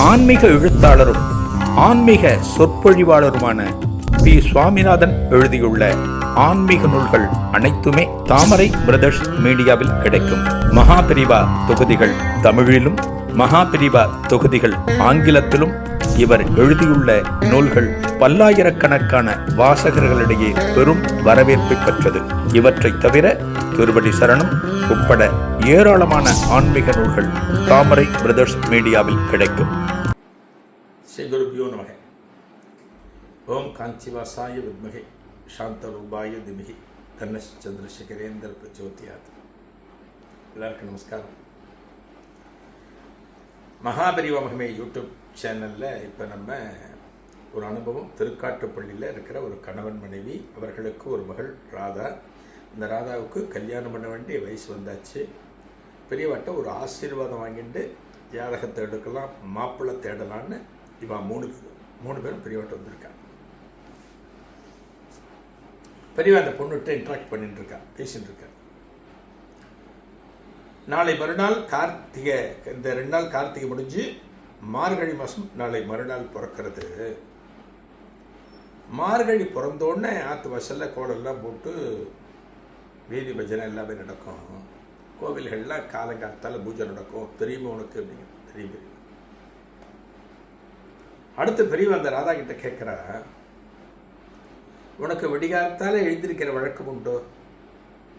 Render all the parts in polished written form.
ஆன்மீக எழுத்தாளரும் ஆன்மீக சொற்பொழிவாளருமான பி. சுவாமிநாதன் எழுதியுள்ள ஆன்மீக நூல்கள் அனைத்துமே தாமரை பிரதர்ஸ் மீடியாவில் கிடைக்கும். மகாபிரிவா தொகுதிகள் தமிழிலும், மகாபிரிவா தொகுதிகள் ஆங்கிலத்திலும் இவர் எழுதியுள்ள நூல்கள் பல்லாயிரக்கணக்கான வாசகர்களிடையே பெரும் வரவேற்பை பெற்றது. இவற்றை தவிர திருவடி சரணம் உட்பட ஏராளமான ஆன்மீக நூல்கள் தாமரை பிரதர்ஸ் மீடியாவில் கிடைக்கும். ஸ்ரீ குருபியோ நமக. ஓம் காஞ்சிவாசாய வித்மகே சாந்தரூபாய திமிகி தன்னஸ் சந்திரசேகரேந்திர பிரச்சோதியாத். எல்லாருக்கும் நமஸ்காரம். மகாபெரிவா மகிமை யூடியூப் சேனலில் இப்போ நம்ம ஒரு அனுபவம், திருக்காட்டுப்பள்ளியில் இருக்கிற ஒரு கணவன் மனைவி, அவர்களுக்கு ஒரு மகள் ராதா. இந்த ராதாவுக்கு கல்யாணம் பண்ண வேண்டிய வயசு வந்தாச்சு. பெரியவாட்ட ஒரு ஆசீர்வாதம் வாங்கிட்டு ஜாதகத்தை எடுக்கலாம், மாப்பிள்ளை தேடலான்னு இவன் மூணு பேரும் பெரியவாட்ட வந்திருக்கான். பெரியவா அந்த பொண்ணுகிட்ட இன்ட்ராக்ட் பண்ணிட்டு இருக்கா, பேசிட்டு இருக்கா. நாளை மறுநாள் கார்த்திகை, இந்த 2 நாள் கார்த்திகை முடிஞ்சு மார்கழி மாதம் நாளை மறுநாள் பிறக்கிறது. மார்கழி பிறந்தோடனே ஆற்று வாசலில் கோலெல்லாம் போட்டு வீதி பஜனை எல்லாமே நடக்கும். கோவில்கள்லாம் காலங்காலத்தால் பூஜை நடக்கும். தெரியுமா உனக்கு அப்படிங்க? தெரியும். அடுத்து பெரியவா அந்த ராதா கிட்ட கேட்குறா, உனக்கு விடிகாலத்தால் எழுந்திருக்கிற வழக்கம் உண்டோ?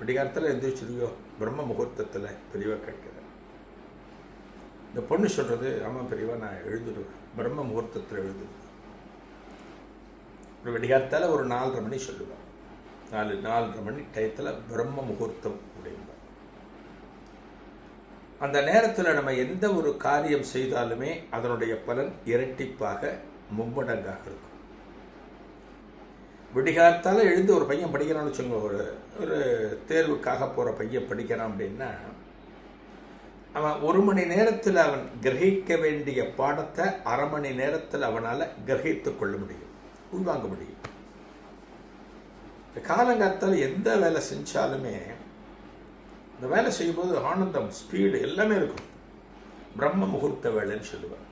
விடிகாலத்தில் எழுந்திரிச்சிருவியோ பிரம்ம முகூர்த்தத்தில்? பெரியவா கேட்குற. இந்த பொண்ணு சொல்கிறது, ஆமாம் பெரியவா, நான் எழுதுடுவேன், பிரம்ம முகூர்த்தத்தில் எழுதுவேன். ஒரு விடிகாலத்தால் ஒரு 4:30 மணி சொல்லுவேன். 4:30 மணி டயத்தில் பிரம்ம முகூர்த்தம் அப்படின்பா. அந்த நேரத்தில் நம்ம எந்த ஒரு காரியம் செய்தாலுமே அதனுடைய பலன் இரட்டிப்பாக, மும்மடங்காக இருக்கும். விடிகாலத்தால் எழுந்து ஒரு பையன் படிக்கிறான்னு வச்சுக்கோங்க, ஒரு தேர்வுக்காக போகிற பையன் படிக்கிறான் அப்படின்னா, அவன் 1 மணி நேரத்தில் அவன் கிரகிக்க வேண்டிய பாடத்தை 1/2 மணி நேரத்தில் அவனால் கிரகித்து கொள்ள முடியும், உள்வாங்க முடியும். காலங்காலத்தால் எந்த வேலை செஞ்சாலுமே இந்த வேலை செய்யும்போது ஆனந்தம், ஸ்பீடு எல்லாமே இருக்கும். பிரம்ம முகூர்த்த வேலைன்னு சொல்லுவேன்.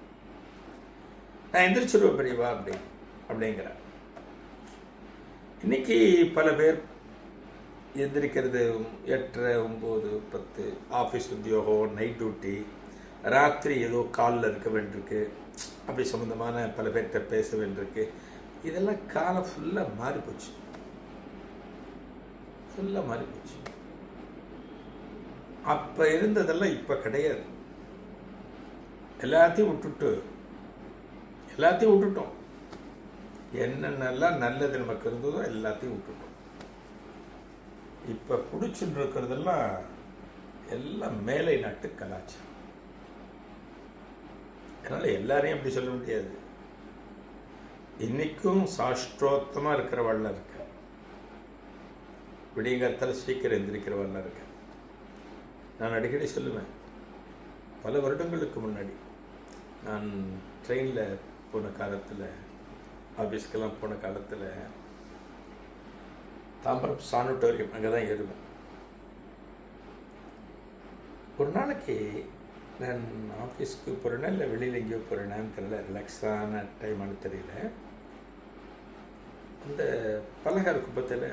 நான் எந்திரிச்சிருவேன் பெரியவா அப்படிங்கிற. இன்னைக்கு பல பேர் எந்திரிக்கிறது 8:30, 9, 10, ஆஃபீஸ் உத்தியோகம், நைட் டியூட்டி, ராத்திரி ஏதோ காலில் இருக்க வேண்டியிருக்கு, அப்படி சம்மந்தமான பல பேர்கிட்ட பேச வேண்டியிருக்கு. இதெல்லாம் காலம் ஃபுல்லாக மாறி போச்சு. அப்போ இருந்ததெல்லாம் இப்போ கிடையாது. எல்லாத்தையும் விட்டுட்டோம். என்னென்னலாம் நல்லது நமக்கு இருந்ததோ எல்லாத்தையும் விட்டுட்டோம். இப்போ பிடிச்சிட்டு இருக்கிறதெல்லாம் எல்லாம் மேலை நாட்டு கலாச்சாரம். அதனால் எல்லாரையும் அப்படி சொல்ல முடியாது. இன்னைக்கும் சாஸ்திரோத்தமாக இருக்கிறவள்லாம் இருக்க, விடியங்காலத்தால் சீக்கிரம் எந்திரிக்கிறவள்லாம் இருக்க. நான் அடிக்கடி சொல்லுவேன், பல வருடங்களுக்கு முன்னாடி நான் ட்ரெயினில் போன காலத்தில், ஆஃபீஸ்க்கெல்லாம் போன காலத்தில் தாம்பரம் சானிட்டோரியம் அங்கே தான் ஏறுவேன். ஒரு நாளைக்கு நான் ஆஃபீஸ்க்கு போகிறேன்னா இல்லை வெளியில் எங்கேயோ போகிறேன்னான்னு தெரியல, ரிலாக்ஸான டைமானு தெரியல. அந்த பலகை குப்பத்தில்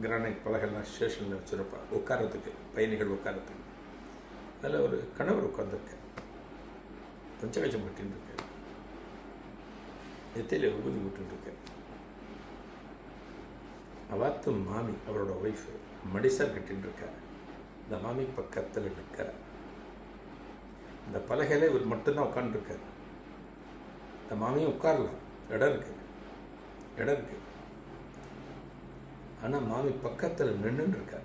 கிரானைட் பலகைலாம் ஸ்டேஷனில் வச்சுருப்பேன் உட்காரத்துக்கு, பயணிகள் உட்காரத்துக்கு. அதில் ஒரு கணவர் உட்காந்துருக்கேன், பஞ்சகஜம் கட்டின்னு இருக்கேன், நெத்தியில் உபதி விட்டுருக்கேன். அவாத்து மாமி, அவரோட ஒய்ஃபு, மடிசார் கட்டின்னு இருக்கார். இந்த மாமி பக்கத்தில் நிற்கிறார். இந்த பலகையில் இவர் மட்டும்தான் உட்காந்துருக்கார். இந்த மாமியும் உட்காரலாம், இடம் இருக்கு. ஆனால் மாமி பக்கத்தில் நின்றுன்னு இருக்கார்.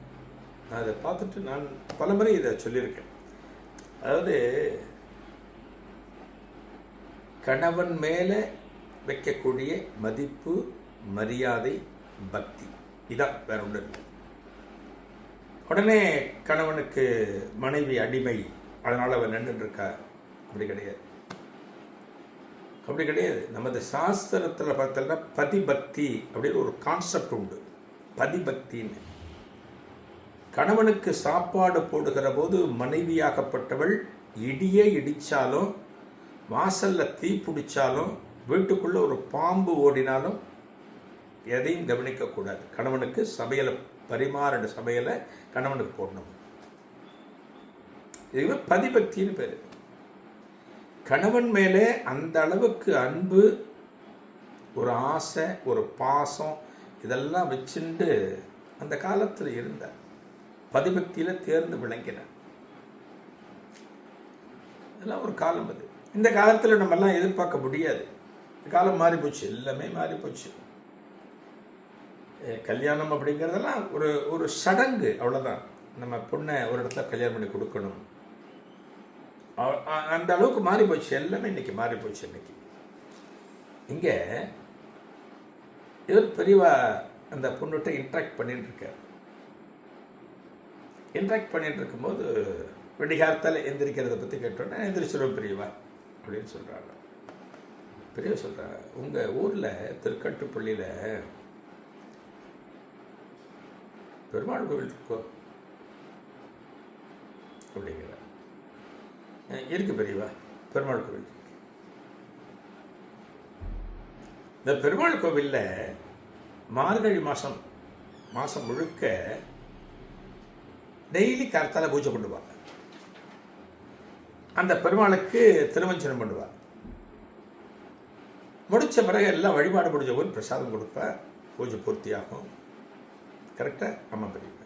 நான் அதை பார்த்துட்டு நான் பல முறை இதை சொல்லியிருக்கேன். அதாவது கணவன் மேலே வைக்கக்கூடிய மதிப்பு, மரியாதை, பக்தி, இதான், வேற ஒன்று இல்லை. உடனே கணவனுக்கு மனைவி அடிமை, அதனால் அவன் நின்றுருக்கா, அப்படி கிடையாது. நமது சாஸ்திரத்தில் பார்த்தோம்னா பதிபக்தி அப்படின்னு ஒரு கான்செப்ட் உண்டு. பதிபக்தின்னு, கணவனுக்கு சாப்பாடு போடுகிற போது மனைவியாகப்பட்டவள் இடியே இடித்தாலும் வாசலில் தீ பிடிச்சாலும், வீட்டுக்குள்ளே ஒரு பாம்பு ஓடினாலும் எதையும் கவனிக்கக்கூடாது. கணவனுக்கு சமையலை பரிமாறின சமையலை கணவனுக்கு போடணும். இதுவே பதிபக்தின்னு பேர். கணவன் மேலே அந்த அளவுக்கு அன்பு, ஒரு ஆசை, ஒரு பாசம் இதெல்லாம் வச்சுண்டு அந்த காலத்தில் இருந்தார். பதிபக்தியில் தேர்ந்து விளங்கினார். இதெல்லாம் ஒரு காலம் அது. இந்த காலத்தில் நம்மெல்லாம் எதிர்பார்க்க முடியாது. காலம் மாறி போச்சு, எல்லாமே மாறி போச்சு. கல்யாணம் அப்படிங்கிறதெல்லாம் ஒரு சடங்கு, அவ்வளோதான். நம்ம பொண்ணை ஒரு இடத்துல கல்யாணம் பண்ணி கொடுக்கணும், அந்த அளவுக்கு மாறி போச்சு. எல்லாமே இன்னைக்கு மாறி போச்சு. இன்னைக்கு இங்கே இவர் பெரியவா அந்த பொண்ணுகிட்ட இன்ட்ராக்ட் பண்ணிட்டு இருக்கார். இன்ட்ராக்ட் பண்ணிட்டு இருக்கும்போது வெடிகாரத்தால் எந்திரிக்கிறத பற்றி கேட்டோன்னே, எந்திரிச்சிடும் பெரியவா அப்படின்னு சொல்கிறாங்க. பெரியவா சொல்கிறாங்க, உங்கள் ஊரில் திருக்காட்டுப்பள்ளியில் பெருமாள் கோவில் இருக்கோ அப்படிங்கிற. இருக்கு பெரியவா, பெருமாள் கோவில். இந்த பெருமாள் கோவிலில் மார்கழி மாதம் முழுக்க டெய்லி கருத்தால பூஜை பண்ணுவாங்க. அந்த பெருமாளுக்கு திருமஞ்சனம் பண்ணுவார். முடித்த பிறகு எல்லாம் வழிபாடு முடிஞ்ச போது பிரசாதம் கொடுப்பேன், பூஜை பூர்த்தியாகும். கரெக்டாக? ஆமாம் பெரியவா.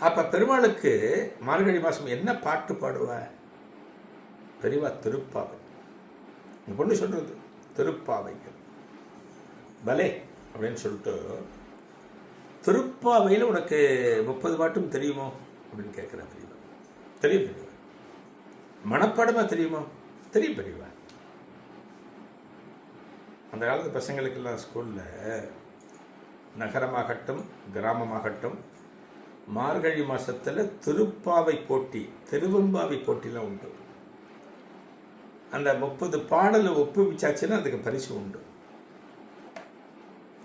அப்போ பெருமாளுக்கு மார்கழி மாதம் என்ன பாட்டு பாடுவா பெரியவா? திருப்பாவை. இந்த பொண்ணு சொல்கிறது திருப்பாவைங்க பலே அப்படின்னு சொல்லிட்டு, திருப்பாவையில் உனக்கு 30 பாட்டும் தெரியுமோ அப்படின்னு கேட்குறேன் பெரியவா. தெரியும் பெரியவா. மனப்பாடமாக தெரியுமோ? தெரியும் பெரியவா. அந்த காலத்து பசங்களுக்கெல்லாம் ஸ்கூலில் நகரமாகட்டும் கிராமமாகட்டும் மார்கழி மாதத்தில் திருப்பாவை போட்டி, திருவெம்பாவை போட்டிலாம் உண்டு. அந்த 30 பாடலை ஒப்புவிச்சாச்சுன்னா அதுக்கு பரிசு உண்டு.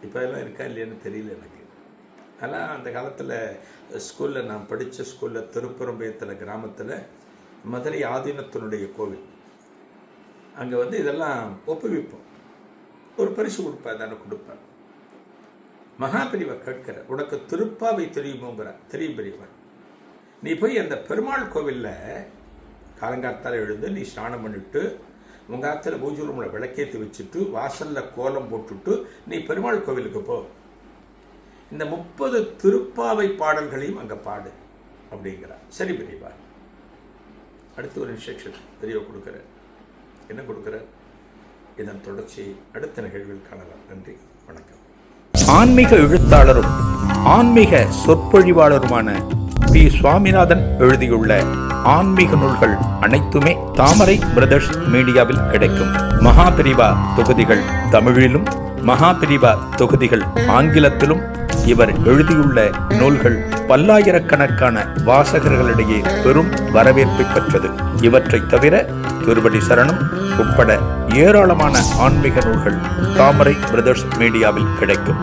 இப்போ எல்லாம் இருக்கா இல்லையான்னு தெரியல எனக்கு. ஆனால் அந்த காலத்தில் ஸ்கூலில், நான் படித்த ஸ்கூலில் திருப்புறம்பயத்தில் கிராமத்தில் மதுரை ஆதீனத்தினுடைய கோவில், அங்கே இதெல்லாம் ஒப்புவிப்போம். ஒரு பரிசு கொடுப்பேன், தானே கொடுப்பேன். மகாபிரிவா கேட்கிற, உனக்கு திருப்பாவை தெரியுமோங்கிற. தெரியும் பெரியவா. நீ போய் அந்த பெருமாள் கோவிலில் காலங்காத்தால் எழுந்து நீ ஸ்நானம் பண்ணிவிட்டு உங்கள் ஆற்றுல பூஜை ரூமில் விளக்கேற்றி வச்சுட்டு வாசலில் கோலம் போட்டுட்டு நீ பெருமாள் கோவிலுக்கு போ. இந்த 30 திருப்பாவை பாடல்களையும் அங்கே பாடு அப்படிங்கிறார். சரி பெரியவா. அடுத்து ஒரு இன்ஸ்ட்ரக்ஷன் பெரியவா கொடுக்குற. என்ன கொடுக்குற? இதன் தொடர்ச்சி அடுத்த நிகழ்வில் காணலாம். நன்றி, வணக்கம். ஆன்மீக எழுத்தாளரும் ஆன்மீக சொற்பொழிவாளருமான பி. சுவாமிநாதன் எழுதியுள்ள ஆன்மீக நூல்கள் அனைத்துமே தாமரை பிரதர்ஸ் மீடியாவில் கிடைக்கும். மகாபிரிவா தொகுதிகள் தமிழிலும், மகாபிரிவா தொகுதிகள் ஆங்கிலத்திலும் இவர் எழுதியுள்ள நூல்கள் பல்லாயிரக்கணக்கான வாசகர்களிடையே பெரும் வரவேற்பை பெற்றது. இவற்றை தவிர திருவடி சரணம் உட்பட ஏராளமான ஆன்மீக நூல்கள் தாமரை பிரதர்ஸ் மீடியாவில் கிடைக்கும்.